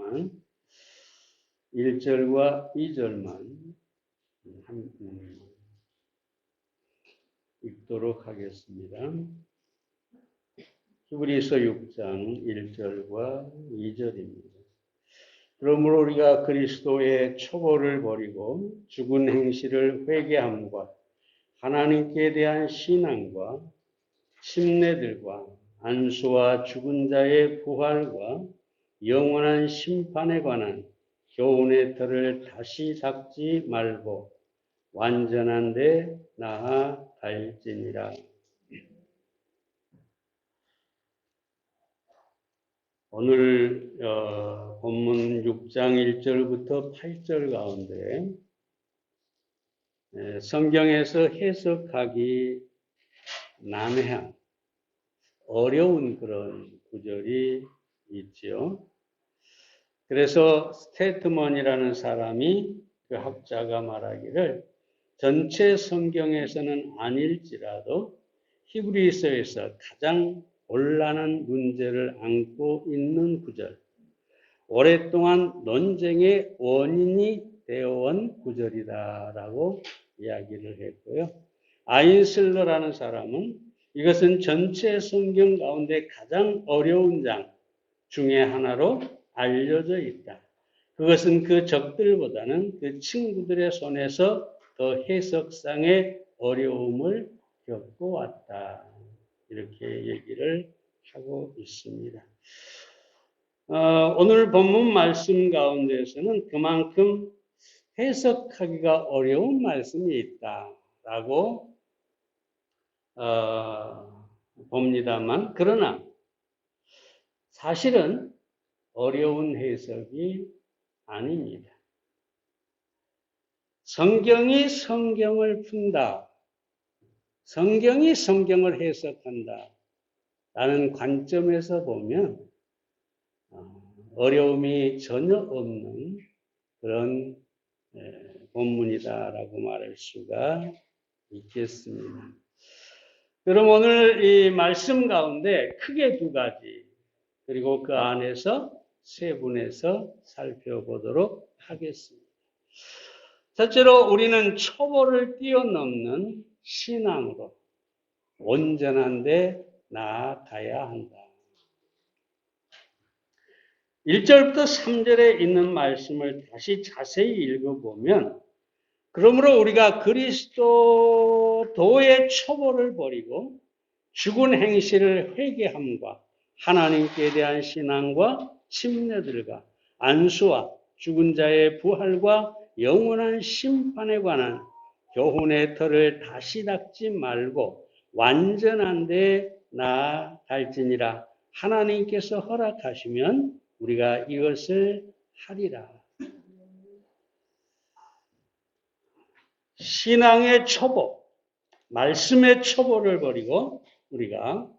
있지만 1절과 2절만 읽도록 하겠습니다. 히브리서 6장 1절과 2절입니다. 그러므로 우리가 그리스도의 처벌을 버리고 죽은 행실을 회개함과 하나님께 대한 신앙과 침례들과 안수와 죽은 자의 부활과 영원한 심판에 관한 교훈의 틀을 다시 닦지 말고 완전한 데 나아갈지니라. 오늘 본문 6장 1절부터 8절 가운데 성경에서 해석하기 난해한 어려운 그런 구절이 있죠. 그래서 스테트먼이라는 사람이 그 학자가 말하기를 전체 성경에서는 아닐지라도 히브리서에서 가장 곤란한 문제를 안고 있는 구절, 오랫동안 논쟁의 원인이 되어온 구절이다라고 이야기를 했고요. 아인슬러라는 사람은 이것은 전체 성경 가운데 가장 어려운 장 중에 하나로 알려져 있다. 그것은 그 적들보다는 그 친구들의 손에서 더 해석상의 어려움을 겪어왔다. 이렇게 얘기를 하고 있습니다. 오늘 본문 말씀 가운데서는 그만큼 해석하기가 어려운 말씀이 있다라고 봅니다만, 그러나 사실은 어려운 해석이 아닙니다. 성경이 성경을 푼다, 성경이 성경을 해석한다 라는 관점에서 보면 어려움이 전혀 없는 그런 본문이다라고 말할 수가 있겠습니다. 그럼 오늘 이 말씀 가운데 크게 두 가지, 그리고 그 안에서 세 분에서 살펴보도록 하겠습니다. 첫째로 우리는 초보를 뛰어넘는 신앙으로 온전한 데 나아가야 한다. 1절부터 3절에 있는 말씀을 다시 자세히 읽어보면, 그러므로 우리가 그리스도의 초보를 버리고 죽은 행실을 회개함과 하나님께 대한 신앙과 침례들과 안수와 죽은 자의 부활과 영원한 심판에 관한 교훈의 틀을 다시 닦지 말고 완전한 데 나아갈지니라. 하나님께서 허락하시면 우리가 이것을 하리라. 신앙의 초보, 말씀의 초보를 버리고 우리가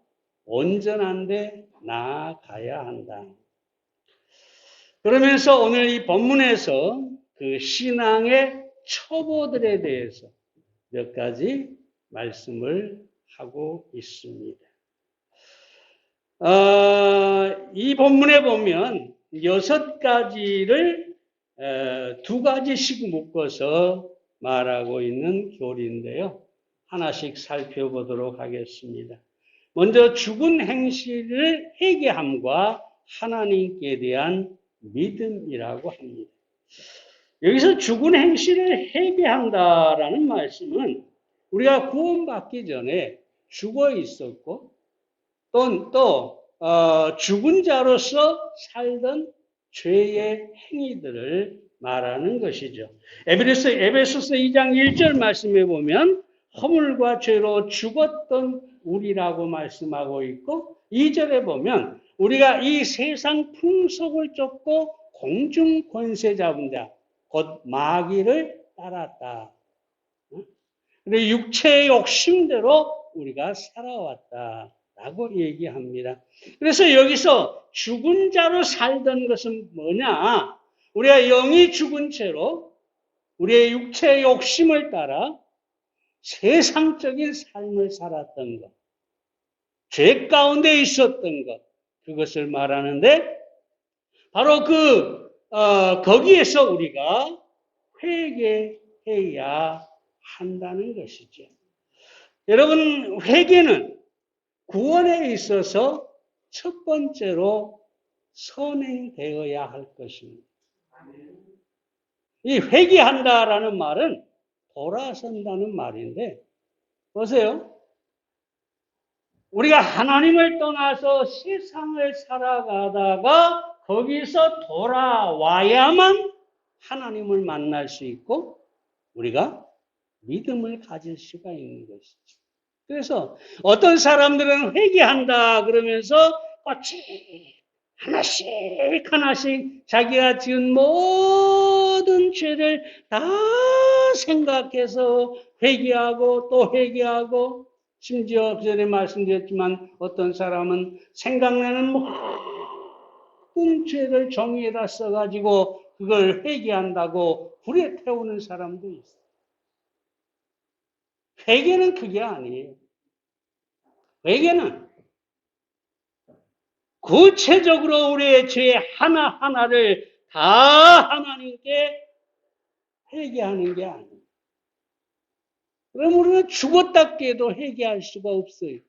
온전한 데 나아가야 한다. 그러면서 오늘 이 본문에서 그 신앙의 초보들에 대해서 몇 가지 말씀을 하고 있습니다. 이 본문에 보면 6가지를 2가지씩 묶어서 말하고 있는 교리인데요. 하나씩 살펴보도록 하겠습니다. 먼저 죽은 행실을 회개함과 하나님께 대한 믿음이라고 합니다. 여기서 죽은 행실을 회개한다라는 말씀은 우리가 구원받기 전에 죽어 있었고 또 죽은 자로서 살던 죄의 행위들을 말하는 것이죠. 에베소서 2장 1절 말씀에 보면 허물과 죄로 죽었던 우리라고 말씀하고 있고 2절에 보면 우리가 이 세상 풍속을 쫓고 공중 권세 잡은 자, 곧 마귀를 따랐다. 근데 육체의 욕심대로 우리가 살아왔다라고 얘기합니다. 그래서 여기서 죽은 자로 살던 것은 뭐냐? 우리가 영이 죽은 채로 우리의 육체의 욕심을 따라 세상적인 삶을 살았던 것, 죄 가운데 있었던 것, 그것을 말하는데 바로 그 거기에서 우리가 회개해야 한다는 것이죠. 여러분, 회개는 구원에 있어서 첫 번째로 선행되어야 할 것입니다. 이 회개한다라는 말은 돌아선다는 말인데, 보세요. 우리가 하나님을 떠나서 세상을 살아가다가 거기서 돌아와야만 하나님을 만날 수 있고 우리가 믿음을 가질 수가 있는 것이죠. 그래서 어떤 사람들은 회개한다 그러면서 하나씩 하나씩 자기가 지은 모든 죄를 다 생각해서 회개하고 또 회개하고, 심지어 그 전에 말씀드렸지만 어떤 사람은 생각나는 모든 죄를 종이에다 써가지고 그걸 회개한다고 불에 태우는 사람도 있어요. 회개는 그게 아니에요. 회개는 구체적으로 우리의 죄 하나하나를 다 하나님께 회개하는 게 아니에요. 그럼 우리는 죽었다 깨도 회개할 수가 없어요.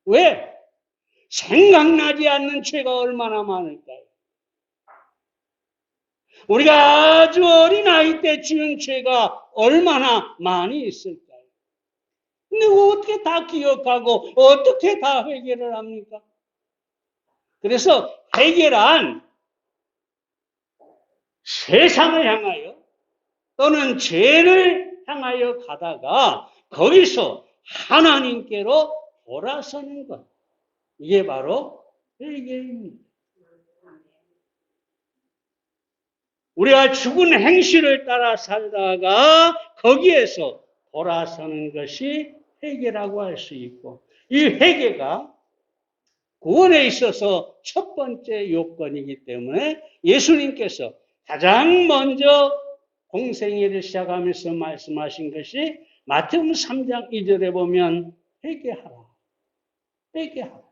왜? 생각나지 않는 죄가 얼마나 많을까요? 우리가 아주 어린 아이 때 지은 죄가 얼마나 많이 있을까요? 근데 어떻게 다 기억하고 어떻게 다 회개를 합니까? 그래서 회개란 세상을 향하여 또는 죄를 향하여 가다가 거기서 하나님께로 돌아서는 것. 이게 바로 회개입니다. 우리가 죽은 행실을 따라 살다가 거기에서 돌아서는 것이 회개라고 할 수 있고, 이 회개가 구원에 있어서 첫 번째 요건이기 때문에 예수님께서 가장 먼저 공생애를 시작하면서 말씀하신 것이 마태복음 3장 2절에 보면 회개하라. 회개하라.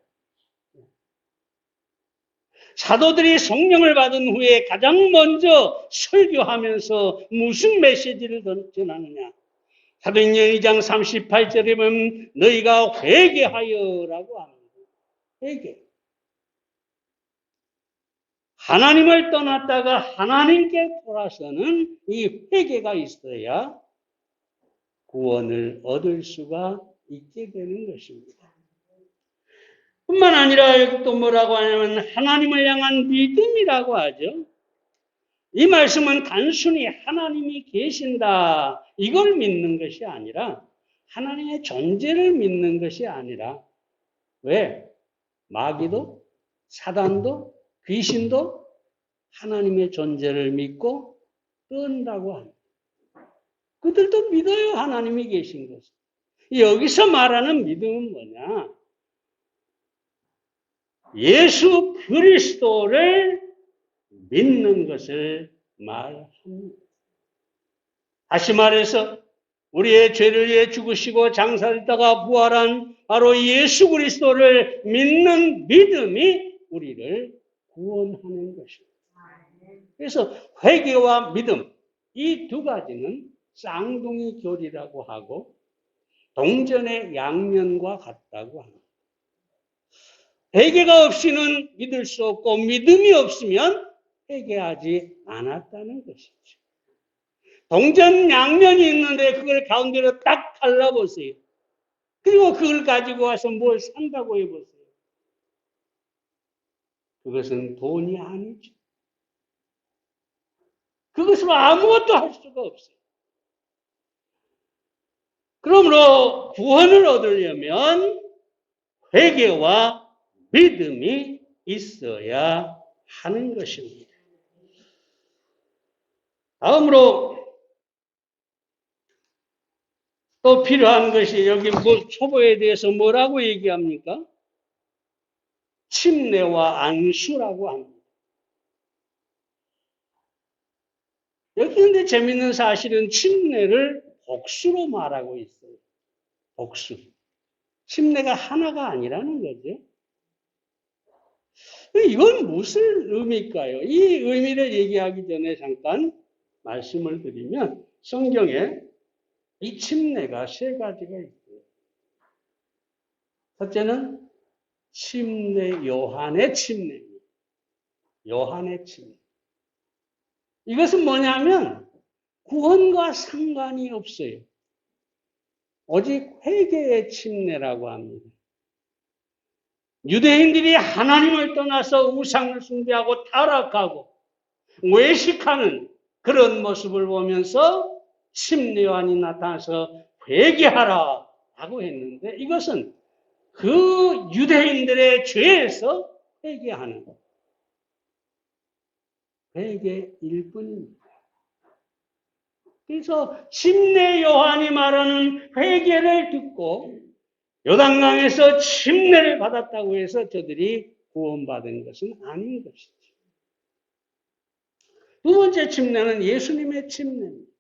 사도들이 성령을 받은 후에 가장 먼저 설교하면서 무슨 메시지를 전하느냐? 사도행전 2장 38절에 보면 너희가 회개하여라고 합니다. 회개. 하나님을 떠났다가 하나님께 돌아서는 이 회개가 있어야 구원을 얻을 수가 있게 되는 것입니다. 뿐만 아니라 또 뭐라고 하냐면 하나님을 향한 믿음이라고 하죠. 이 말씀은 단순히 하나님이 계신다 이걸 믿는 것이 아니라 하나님의 존재를 믿는 것이 아니라, 왜? 마귀도 사단도 귀신도 하나님의 존재를 믿고 뜬다고 합니다. 그들도 믿어요. 하나님이 계신 것을. 여기서 말하는 믿음은 뭐냐? 예수 그리스도를 믿는 것을 말합니다. 다시 말해서 우리의 죄를 위해 죽으시고 장사했다가 부활한 바로 예수 그리스도를 믿는 믿음이 우리를 구원하는 것입니다. 그래서 회개와 믿음, 이 두 가지는 쌍둥이 교리라고 하고 동전의 양면과 같다고 합니다. 회개가 없이는 믿을 수 없고 믿음이 없으면 회개하지 않았다는 것이죠. 동전 양면이 있는데 그걸 가운데로 딱 갈라보세요. 그리고 그걸 가지고 와서 뭘 산다고 해보세요. 그것은 돈이 아니죠. 그것으로 아무것도 할 수가 없어요. 그러므로 구원을 얻으려면 회개와 믿음이 있어야 하는 것입니다. 다음으로 또 필요한 것이 여기 초보에 대해서 뭐라고 얘기합니까? 침례와 안수라고 합니다. 여기 근데 재밌는 사실은 침례를 복수로 말하고 있어요. 복수. 침례가 하나가 아니라는 거죠. 이건 무슨 의미일까요? 이 의미를 얘기하기 전에 잠깐 말씀을 드리면 성경에 이 침례가 세 가지가 있어요. 첫째는 침례, 요한의 침례입니다. 요한의 침례. 이것은 뭐냐면 구원과 상관이 없어요. 오직 회개의 침례라고 합니다. 유대인들이 하나님을 떠나서 우상을 숭배하고 타락하고 외식하는 그런 모습을 보면서 침례 요한이 나타나서 회개하라 라고 했는데 이것은 그 유대인들의 죄에서 회개하는 회개일 뿐입니다. 그래서 침례 요한이 말하는 회개를 듣고 요단강에서 침례를 받았다고 해서 저들이 구원받은 것은 아닌 것이죠. 두 번째 침례는 예수님의 침례입니다.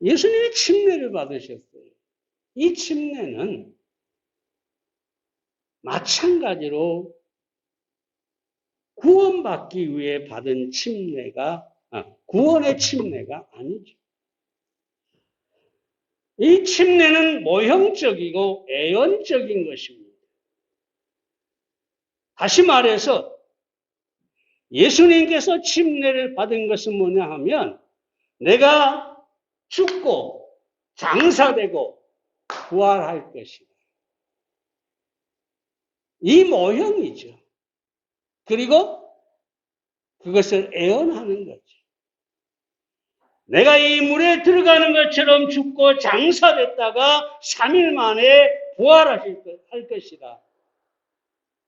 예수님이 침례를 받으셨어요. 이 침례는 마찬가지로 구원받기 위해 받은 침례가 구원의 침례가 아니죠. 이 침례는 모형적이고 애언적인 것입니다. 다시 말해서 예수님께서 침례를 받은 것은 뭐냐 하면 내가 죽고 장사되고 부활할 것이다. 이 모형이죠. 그리고 그것을 애언하는 거죠. 내가 이 물에 들어가는 것처럼 죽고 장사됐다가 3일 만에 부활할 것이다.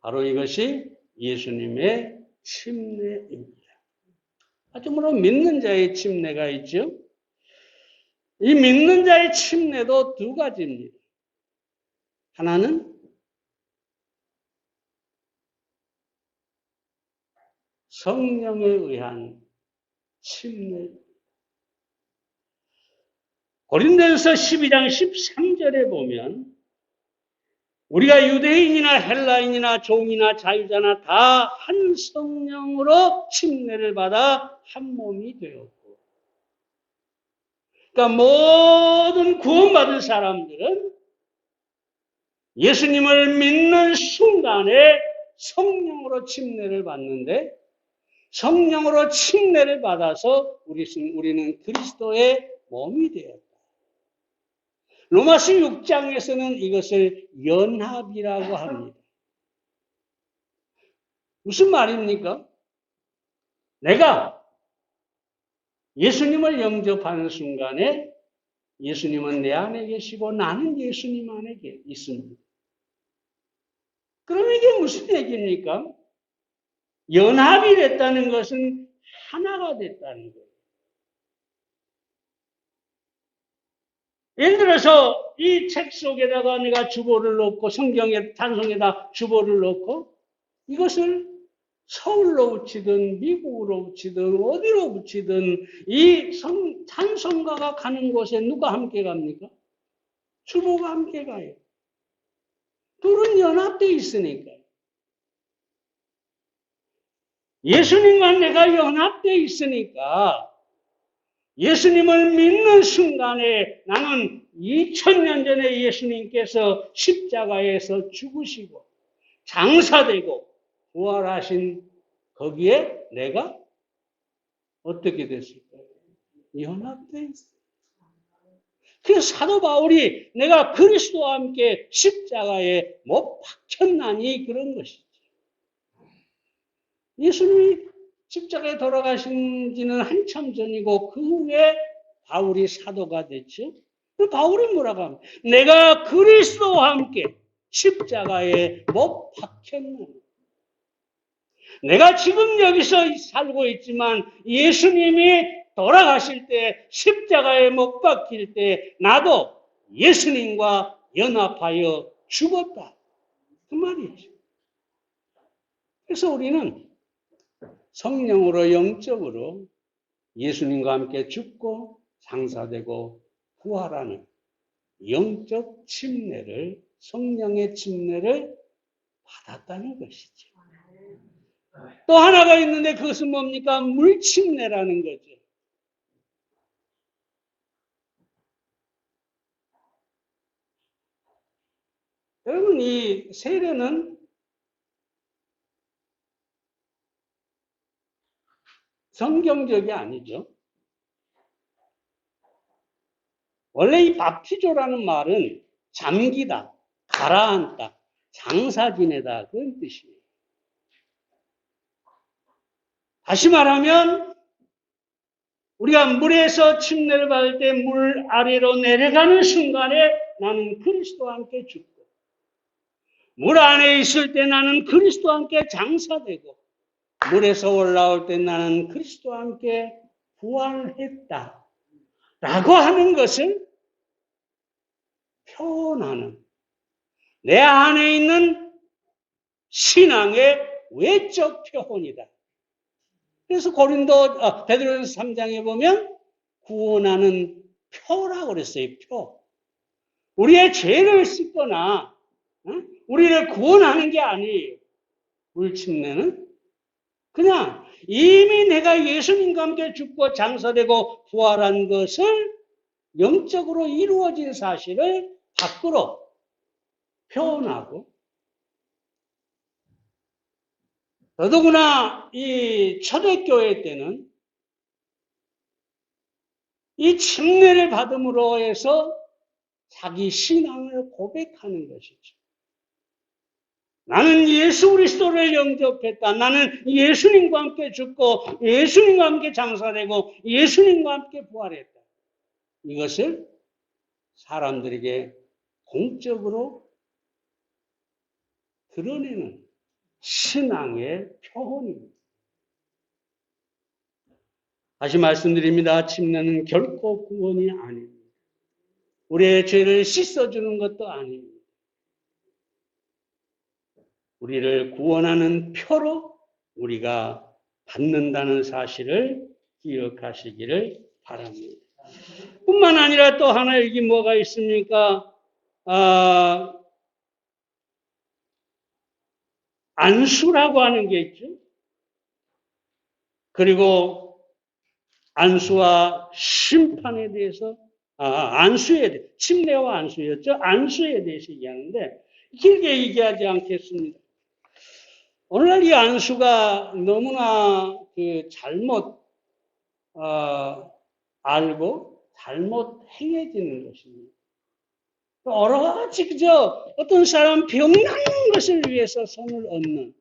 바로 이것이 예수님의 침례입니다. 아무쪼 믿는 자의 침례가 있죠. 이 믿는 자의 침례도 두 가지입니다. 하나는 성령에 의한 침례. 고린도전서 12장 13절에 보면 우리가 유대인이나 헬라인이나 종이나 자유자나 다 한 성령으로 침례를 받아 한 몸이 되었고, 그러니까 모든 구원받은 사람들은 예수님을 믿는 순간에 성령으로 침례를 받는데, 성령으로 침례를 받아서 우리는 그리스도의 몸이 되었다. 로마서 6장에서는 이것을 연합이라고 합니다. 무슨 말입니까? 내가 예수님을 영접하는 순간에 예수님은 내 안에 계시고 나는 예수님 안에 있습니다. 그럼 이게 무슨 얘기입니까? 연합이 됐다는 것은 하나가 됐다는 거예요. 예를 들어서 이 책 속에다가 내가 주보를 넣고 성경의 찬송에다 주보를 넣고 이것을 서울로 붙이든 미국으로 붙이든 어디로 붙이든 이 찬송가가 가는 곳에 누가 함께 갑니까? 주보가 함께 가요. 둘은 연합되어 있으니까. 예수님과 내가 연합되어 있으니까 예수님을 믿는 순간에 나는 2000년 전에 예수님께서 십자가에서 죽으시고 장사되고 부활하신 거기에 내가 어떻게 됐을까요? 연합되어 있어요. 그래서 사도 바울이 내가 그리스도와 함께 십자가에 못 박혔나니 그런 것이죠. 예수님이 십자가에 돌아가신 지는 한참 전이고 그 후에 바울이 사도가 됐죠. 바울은 뭐라고 합니까? 내가 그리스도와 함께 십자가에 못 박혔나니. 내가 지금 여기서 살고 있지만 예수님이 돌아가실 때 십자가에 못 박힐 때 나도 예수님과 연합하여 죽었다. 그 말이죠. 그래서 우리는 성령으로 영적으로 예수님과 함께 죽고 장사되고 부활하는 영적 침례를 성령의 침례를 받았다는 것이죠. 또 하나가 있는데 그것은 뭡니까? 물침내라는 거죠. 여러분, 이 세례는 성경적이 아니죠. 원래 이 밥티조라는 말은 잠기다, 가라앉다, 장사 지내다 그런 뜻이에요. 다시 말하면 우리가 물에서 침례를 받을 때 물 아래로 내려가는 순간에 나는 그리스도와 함께 죽고 물 안에 있을 때 나는 그리스도와 함께 장사되고 물에서 올라올 때 나는 그리스도와 함께 부활했다 라고 하는 것을 표현하는 내 안에 있는 신앙의 외적 표현이다. 그래서 베드로전서 3장에 보면 구원하는 표라고 그랬어요. 표. 우리의 죄를 씻거나 우리를 구원하는 게 아니에요. 물침례는 그냥 이미 내가 예수님과 함께 죽고 장사되고 부활한 것을 영적으로 이루어진 사실을 밖으로 표현하고 더더구나 이 초대교회 때는 이 침례를 받음으로 해서 자기 신앙을 고백하는 것이죠. 나는 예수 그리스도를 영접했다. 나는 예수님과 함께 죽고 예수님과 함께 장사되고 예수님과 함께 부활했다. 이것을 사람들에게 공적으로 드러내는 신앙의 표현입니다. 다시 말씀드립니다. 침례는 결코 구원이 아닙니다. 우리의 죄를 씻어주는 것도 아닙니다. 우리를 구원하는 표로 우리가 받는다는 사실을 기억하시기를 바랍니다. 뿐만 아니라 또 하나 여기 뭐가 있습니까? 안수라고 하는 게 있죠. 그리고 안수와 심판에 대해서 침례와 안수였죠. 안수에 대해서 얘기하는데 길게 얘기하지 않겠습니다. 오늘날 이 안수가 너무나 잘못 알고 잘못 행해지는 것입니다. 여러 가지 그저 어떤 사람 병 낫는 것을 위해서 손을 얹는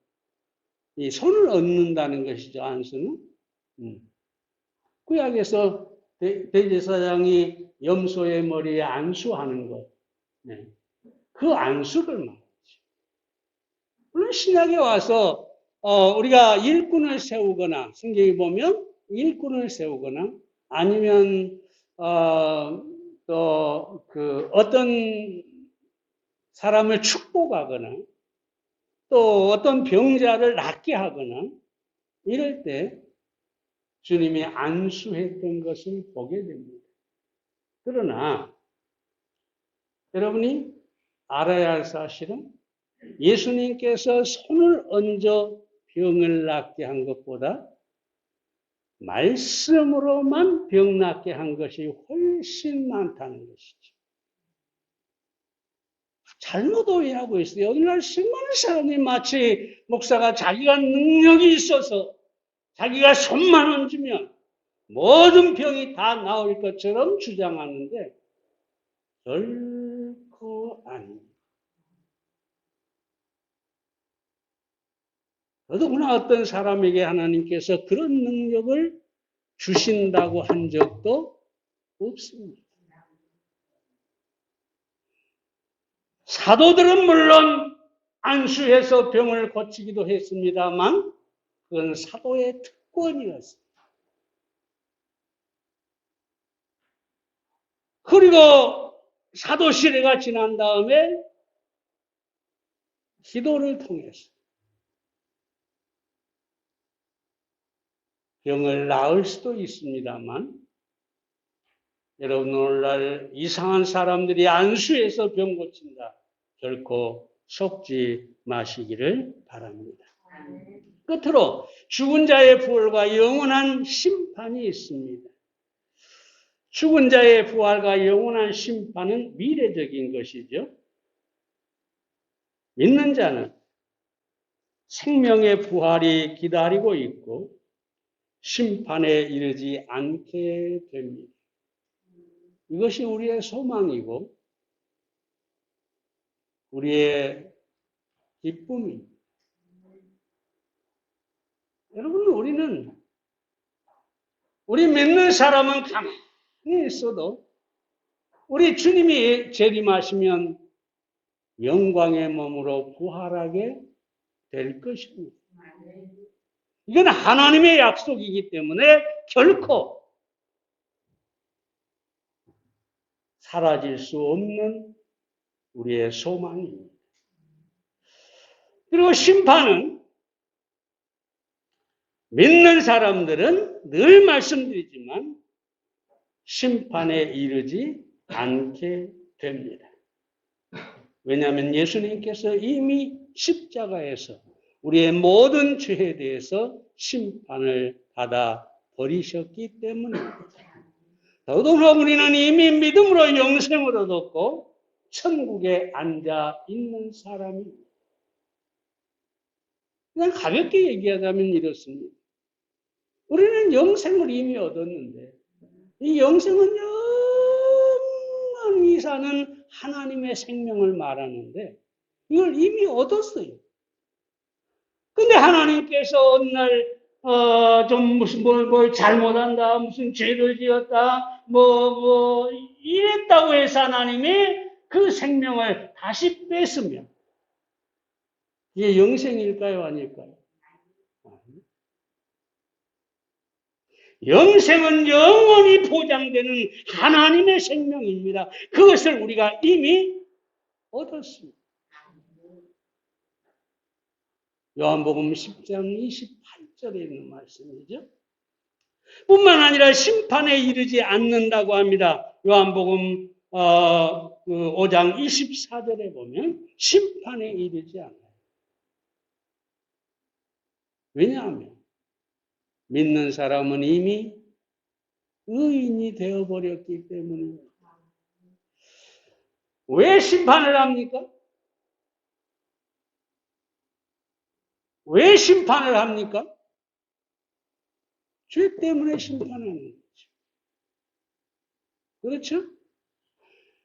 이 손을 얹는다는 것이죠. 안수는 구약에서 대제사장이 염소의 머리에 안수하는 것, 그 안수를 말하죠. 물론 신약에 와서 우리가 일꾼을 세우거나 성경에 보면 일꾼을 세우거나 아니면 또 어떤 사람을 축복하거나 또 어떤 병자를 낫게 하거나 이럴 때 주님이 안수했던 것을 보게 됩니다. 그러나 여러분이 알아야 할 사실은 예수님께서 손을 얹어 병을 낫게 한 것보다 말씀으로만 병 낫게 한 것이 훨씬 많다는 것이죠. 잘못 오해하고 있어요. 오늘날 수많은 사람이 마치 목사가 자기가 능력이 있어서 자기가 손만 얹으면 모든 병이 다 나을 것처럼 주장하는데 결코 아닙니다. 더더구나 어떤 사람에게 하나님께서 그런 능력을 주신다고 한 적도 없습니다. 사도들은 물론 안수해서 병을 고치기도 했습니다만 그건 사도의 특권이었습니다. 그리고 사도 시대가 지난 다음에 기도를 통해서 병을 나을 수도 있습니다만 여러분 오늘날 이상한 사람들이 안수해서 병 고친다. 결코 속지 마시기를 바랍니다. 끝으로 죽은 자의 부활과 영원한 심판이 있습니다. 죽은 자의 부활과 영원한 심판은 미래적인 것이죠. 믿는 자는 생명의 부활이 기다리고 있고 심판에 이르지 않게 됩니다. 이것이 우리의 소망이고 우리의 기쁨입니다. 여러분, 우리 믿는 사람은 가만히 있어도 우리 주님이 재림하시면 영광의 몸으로 부활하게 될 것입니다. 이건 하나님의 약속이기 때문에 결코 사라질 수 없는 우리의 소망입니다. 그리고 심판은 믿는 사람들은 늘 말씀드리지만 심판에 이르지 않게 됩니다. 왜냐하면 예수님께서 이미 십자가에서 우리의 모든 죄에 대해서 심판을 받아 버리셨기 때문입니다. 더더욱 우리는 이미 믿음으로 영생을 얻었고 천국에 앉아 있는 사람입니다. 그냥 가볍게 얘기하자면 이렇습니다. 우리는 영생을 이미 얻었는데 이 영생은 영원히 사는 하나님의 생명을 말하는데 이걸 이미 얻었어요. 근데 하나님께서 어느 날 좀 무슨 뭘 잘못한다, 무슨 죄를 지었다, 이랬다고 해서 하나님이 그 생명을 다시 뺐으면 이게 영생일까요, 아닐까요? 영생은 영원히 보장되는 하나님의 생명입니다. 그것을 우리가 이미 얻었습니다. 요한복음 10장 28절에 있는 말씀이죠. 뿐만 아니라 심판에 이르지 않는다고 합니다. 요한복음 5장 24절에 보면 심판에 이르지 않아요. 왜냐하면 믿는 사람은 이미 의인이 되어버렸기 때문입니다. 왜 심판을 합니까? 왜 심판을 합니까? 죄 때문에 심판하는 거죠. 그렇죠?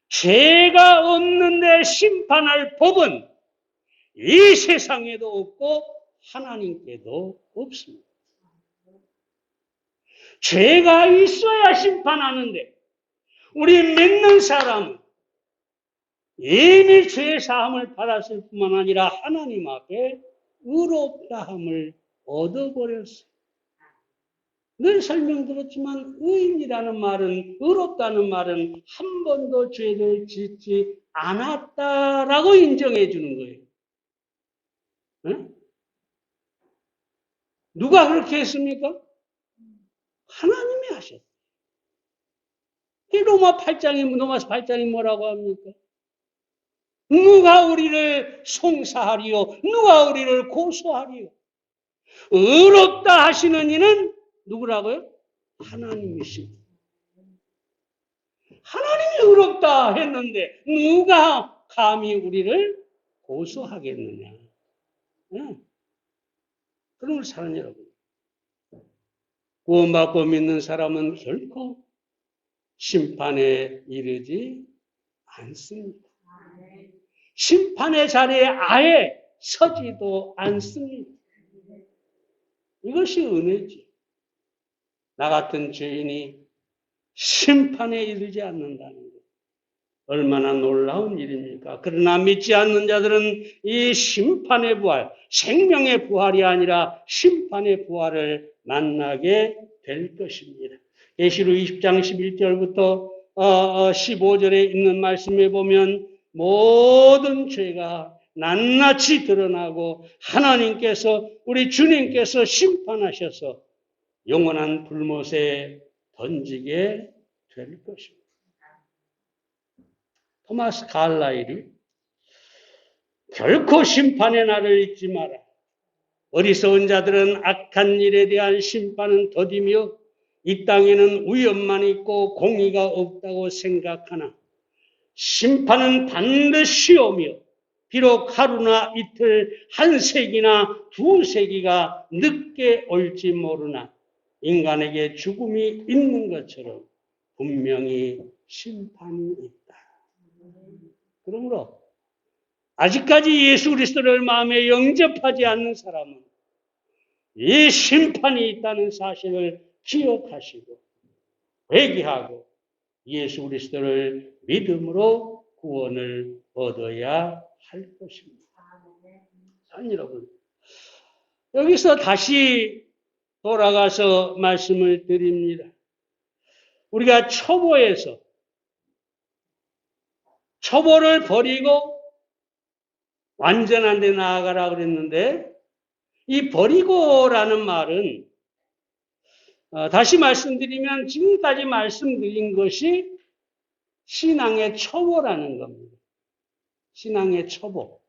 죄가 없는데 심판할 법은 이 세상에도 없고 하나님께도 없습니다. 죄가 있어야 심판하는데 우리 믿는 사람은 이미 죄 사함을 받았을 뿐만 아니라 하나님 앞에 의롭다함을 얻어버렸어요. 늘 설명드렸지만 의인이라는 말은, 의롭다는 말은 한 번도 죄를 짓지 않았다라고 인정해 주는 거예요. 응? 누가 그렇게 했습니까? 하나님이 하셨어요. 로마서 8장이 뭐라고 합니까? 누가 우리를 송사하리요? 누가 우리를 고소하리요? 의롭다 하시는 이는 누구라고요? 하나님이십니다. 하나님이 의롭다 했는데 누가 감히 우리를 고소하겠느냐? 그런 사랑 여러분. 구원받고 믿는 사람은 결코 심판에 이르지 않습니다. 심판의 자리에 아예 서지도 않습니다. 이것이 은혜지. 나 같은 죄인이 심판에 이르지 않는다는 것. 얼마나 놀라운 일입니까? 그러나 믿지 않는 자들은 이 심판의 부활, 생명의 부활이 아니라 심판의 부활을 만나게 될 것입니다. 계시록 20장 11절부터 15절에 있는 말씀에 보면 모든 죄가 낱낱이 드러나고 하나님께서, 우리 주님께서 심판하셔서 영원한 불못에 던지게 될 것입니다. 토마스 칼라일이 결코 심판의 날을 잊지 마라. 어리석은 자들은 악한 일에 대한 심판은 더디며 이 땅에는 위험만 있고 공의가 없다고 생각하나 심판은 반드시 오며 비록 하루나 이틀, 한 세기나 두 세기가 늦게 올지 모르나 인간에게 죽음이 있는 것처럼 분명히 심판이 있다. 그러므로 아직까지 예수 그리스도를 마음에 영접하지 않는 사람은 이 심판이 있다는 사실을 기억하시고 회개하고 예수 그리스도를 믿음으로 구원을 얻어야 할 것입니다. 여러분, 여기서 다시 돌아가서 말씀을 드립니다. 우리가 초보에서 초보를 버리고 완전한 데 나아가라 그랬는데 이 버리고라는 말은 다시 말씀드리면 지금까지 말씀드린 것이 신앙의 초보라는 겁니다. 신앙의 초보.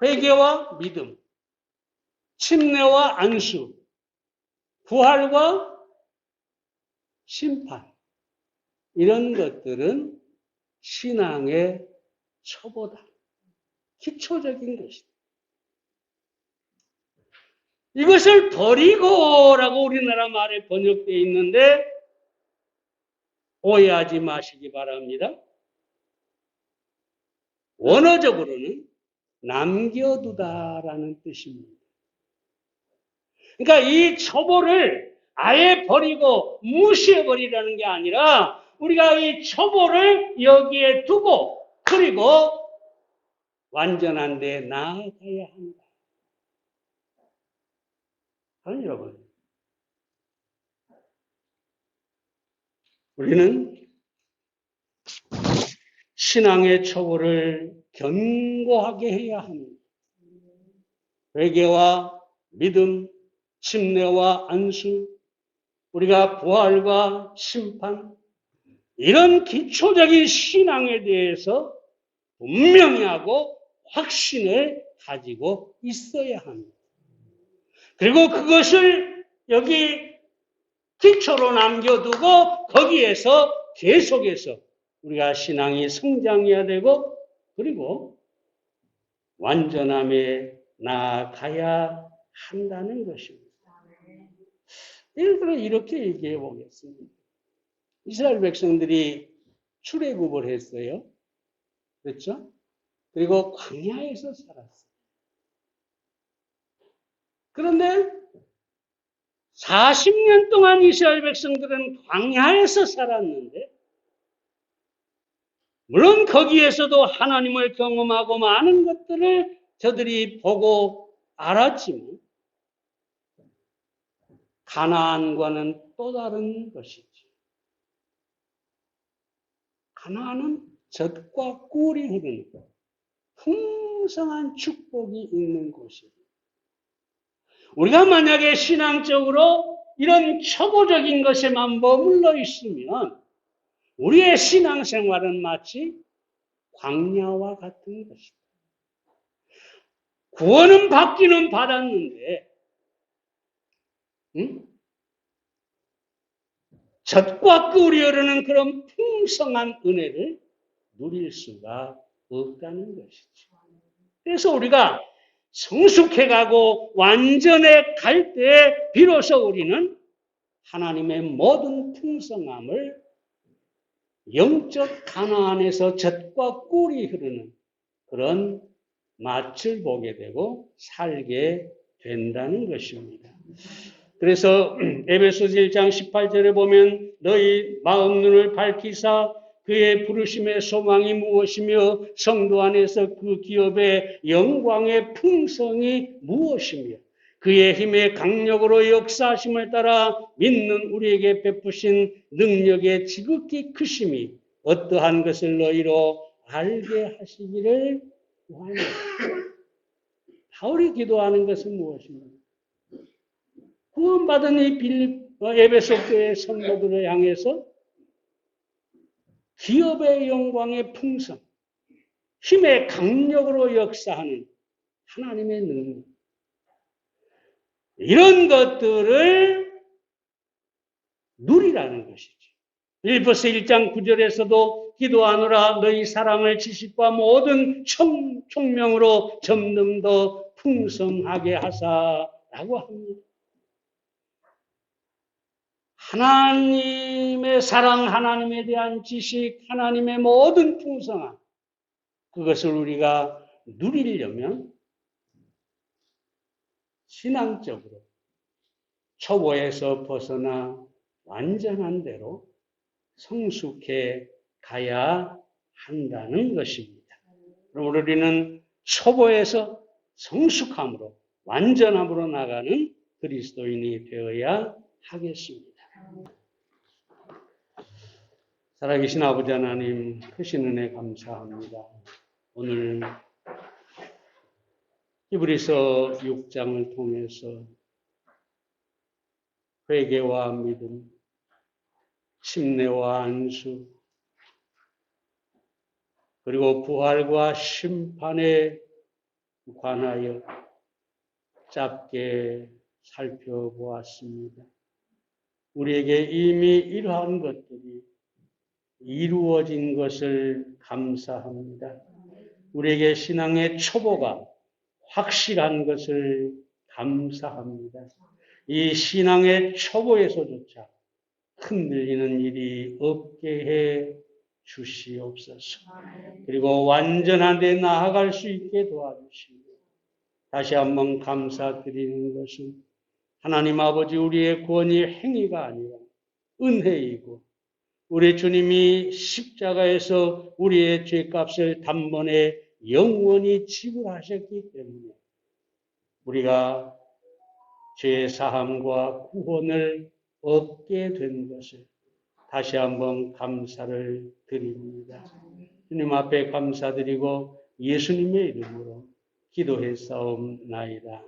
회개와 믿음, 침례와 안수, 부활과 심판. 이런 것들은 신앙의 초보다. 기초적인 것이다. 이것을 버리고라고 우리나라 말에 번역되어 있는데 오해하지 마시기 바랍니다. 원어적으로는 남겨두다라는 뜻입니다. 그러니까 이 초보를 아예 버리고 무시해버리라는 게 아니라 우리가 이 초보를 여기에 두고 그리고 완전한 데 나아가야 한다. 여러분, 우리는 신앙의 초보를 견고하게 해야 합니다. 회개와 믿음, 침례와 안수, 우리가 부활과 심판, 이런 기초적인 신앙에 대해서 분명히 하고 확신을 가지고 있어야 합니다. 그리고 그것을 여기 기초로 남겨두고 거기에서 계속해서 우리가 신앙이 성장해야 되고 그리고 완전함에 나아가야 한다는 것입니다. 예를 들어 이렇게 얘기해 보겠습니다. 이스라엘 백성들이 출애굽을 했어요. 그렇죠? 그리고 광야에서 살았어요. 그런데 40년 동안 이스라엘 백성들은 광야에서 살았는데 물론 거기에서도 하나님을 경험하고 많은 것들을 저들이 보고 알았지만 가나안과는 또 다른 것이죠. 가나안은 젖과 꿀이 흐르는 풍성한 축복이 있는 곳입니다. 우리가 만약에 신앙적으로 이런 초보적인 것에만 머물러 있으면 우리의 신앙생활은 마치 광야와 같은 것입니다. 구원은 받기는 받았는데 젖과 꿀이 흐르는 그런 풍성한 은혜를 누릴 수가 없다는 것이죠. 그래서 우리가 성숙해가고 완전해 갈 때 비로소 우리는 하나님의 모든 풍성함을 영적 가나안에서 젖과 꿀이 흐르는 그런 맛을 보게 되고 살게 된다는 것입니다. 그래서 에베소서 1장 18절에 보면 너희 마음 눈을 밝히사 그의 부르심의 소망이 무엇이며 성도 안에서 그 기업의 영광의 풍성이 무엇이며 그의 힘의 강력으로 역사하심을 따라 믿는 우리에게 베푸신 능력의 지극히 크심이 어떠한 것을 너희로 알게 하시기를 구하노라. 바울이 기도하는 것은 무엇입니까? 구원받은 이 에베소 교회 성도들을 향해서 기업의 영광의 풍성, 힘의 강력으로 역사하는 하나님의 능력. 이런 것들을 누리라는 것이죠. 빌립보서 1장 9절에서도 기도하노라 너희 사랑을 지식과 모든 총명으로 점점 더 풍성하게 하사라고 합니다. 하나님의 사랑, 하나님에 대한 지식, 하나님의 모든 풍성함, 그것을 우리가 누리려면 신앙적으로 초보에서 벗어나 완전한 대로 성숙해 가야 한다는 것입니다. 그럼 우리는 초보에서 성숙함으로 완전함으로 나가는 그리스도인이 되어야 하겠습니다. 살아계신 아버지 하나님, 크신 은혜 감사합니다. 오늘 히브리서 6장을 통해서 회개와 믿음, 침례와 안수, 그리고 부활과 심판에 관하여 짧게 살펴보았습니다. 우리에게 이미 이러한 것들이 이루어진 것을 감사합니다. 우리에게 신앙의 초보가 확실한 것을 감사합니다. 이 신앙의 초보에서조차 흔들리는 일이 없게 해 주시옵소서. 그리고 완전한 데 나아갈 수 있게 도와주시고, 다시 한번 감사드리는 것은 하나님 아버지 우리의 구원이 행위가 아니라 은혜이고, 우리 주님이 십자가에서 우리의 죄값을 단번에 영원히 지불하셨기 때문에 우리가 죄 사함과 구원을 얻게 된 것을 다시 한번 감사를 드립니다. 주님 앞에 감사드리고 예수님의 이름으로 기도했사옵나이다.